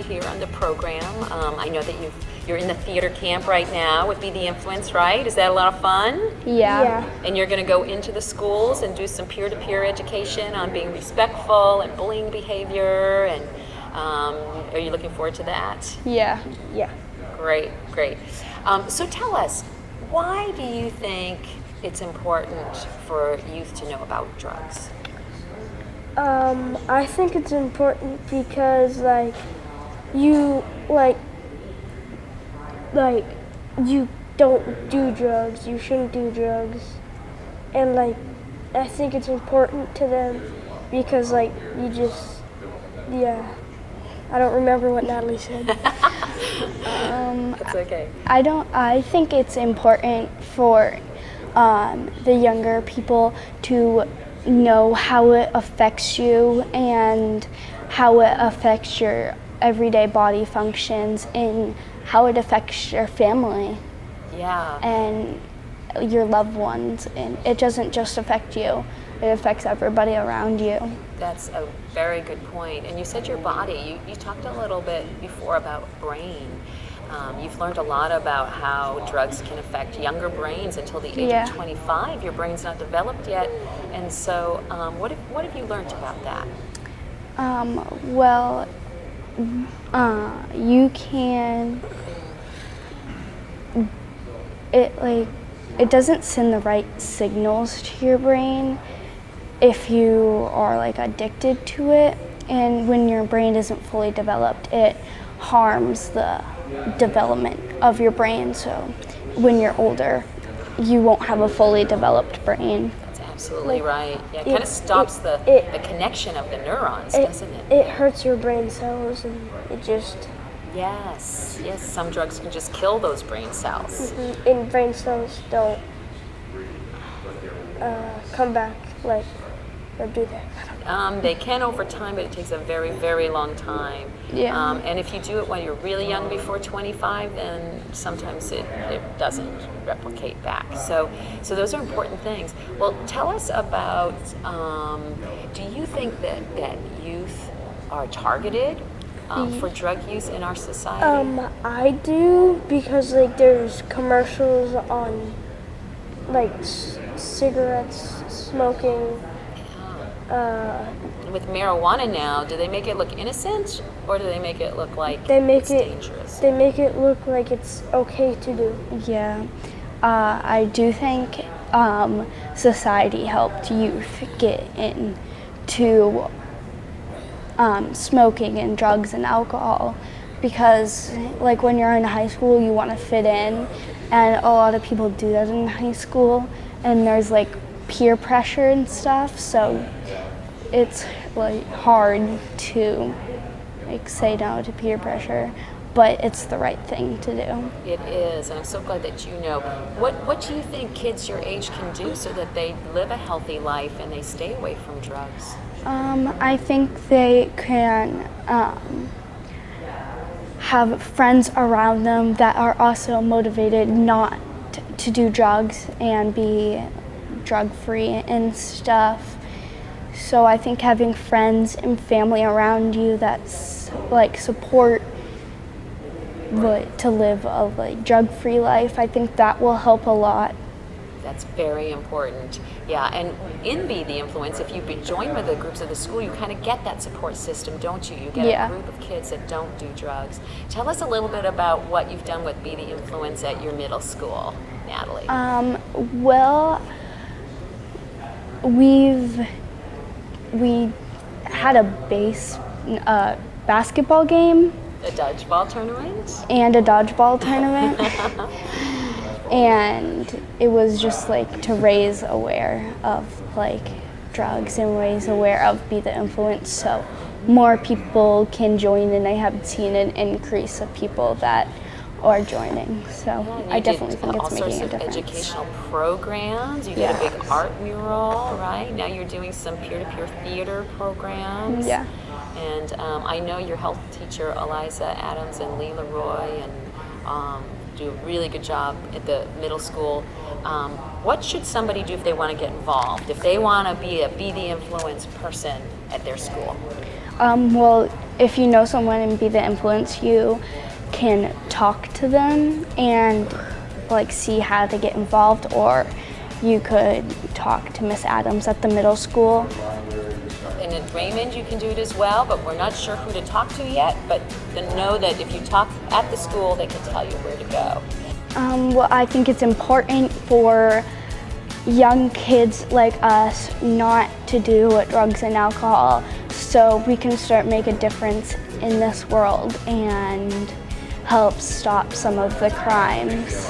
here on the program. I know that you're in the theater camp right now with Be the Influence, right? Is that a lot of fun? Yeah. And you're going to go into the schools and do some peer-to-peer education on being respectful and bullying behavior, and are you looking forward to that? Yeah. Great. So tell us, why do you think it's important for youth to know about drugs? I think it's important because you you don't do drugs, you shouldn't do drugs, and I think it's important to them because I don't remember what Natalie said. It's okay. I think it's important for the younger people to know how it affects you and how it affects your everyday body functions and how it affects your family. Yeah. And your loved ones, and it doesn't just affect you, it affects everybody around you. That's a very good point. And you said your body. You talked a little bit before about brain. You've learned a lot about how drugs can affect younger brains until the age of 25. Your brain's not developed yet. And so what have you learned about that? You can, it doesn't send the right signals to your brain if you are addicted to it, and when your brain isn't fully developed, it harms the development of your brain. So when you're older, you won't have a fully developed brain. That's absolutely right. Yeah, it kind of stops the connection of the neurons, doesn't it? It hurts your brain cells, and it just... Yes, some drugs can just kill those brain cells. Mm-hmm. And brain cells don't come back or do that. They can over time, but it takes a very, very long time. Yeah. And if you do it when you're really young, before 25, then sometimes it doesn't replicate back. So those are important things. Well, tell us about, do you think that youth are targeted for drug use in our society? I do, because there's commercials on cigarettes, smoking. With marijuana now, do they make it look innocent, or do they make it look like it's dangerous? They make it look like it's okay to do. Yeah. I do think society helped youth get into smoking and drugs and alcohol, because when you're in high school, you want to fit in, and a lot of people do that in high school, and there's peer pressure and stuff, so it's hard to say no to peer pressure, but it's the right thing to do. It is, and I'm so glad that you know. What do you think kids your age can do so that they live a healthy life and they stay away from drugs? I think they can have friends around them that are also motivated not to do drugs and be drug-free and stuff. So I think having friends and family around you that's support to live a drug-free life, I think that will help a lot. That's very important. Yeah, and in Be the Influence, if you join with the groups of the school, you kind of get that support system, don't you? You get a group of kids that don't do drugs. Tell us a little bit about what you've done with Be the Influence at your middle school, Natalie. We had a basketball game. A dodgeball tournament? And a dodgeball tournament. And it was just to raise aware of drugs and raise aware of Be the Influence, so more people can join, and I have seen an increase of people that are joining. So I definitely think it's making a difference. All sorts of educational programs. You did a big art mural, right? Now you're doing some peer-to-peer theater programs. Yeah. And I know your health teacher, Eliza Adams and Lee Leroy, and do a really good job at the middle school. What should somebody do if they want to get involved, if they want to be the Influence person at their school? Well, if you know someone and be the influence, you can talk to them and like see how to get involved, or you could talk to Miss Adams at the middle school. And at Raymond, you can do it as well, but we're not sure who to talk to yet. But then know that if you talk at the school, they can tell you where to go. Well, I think it's important for young kids like us not to do drugs and alcohol, so we can start make a difference in this world and help stop some of the crimes.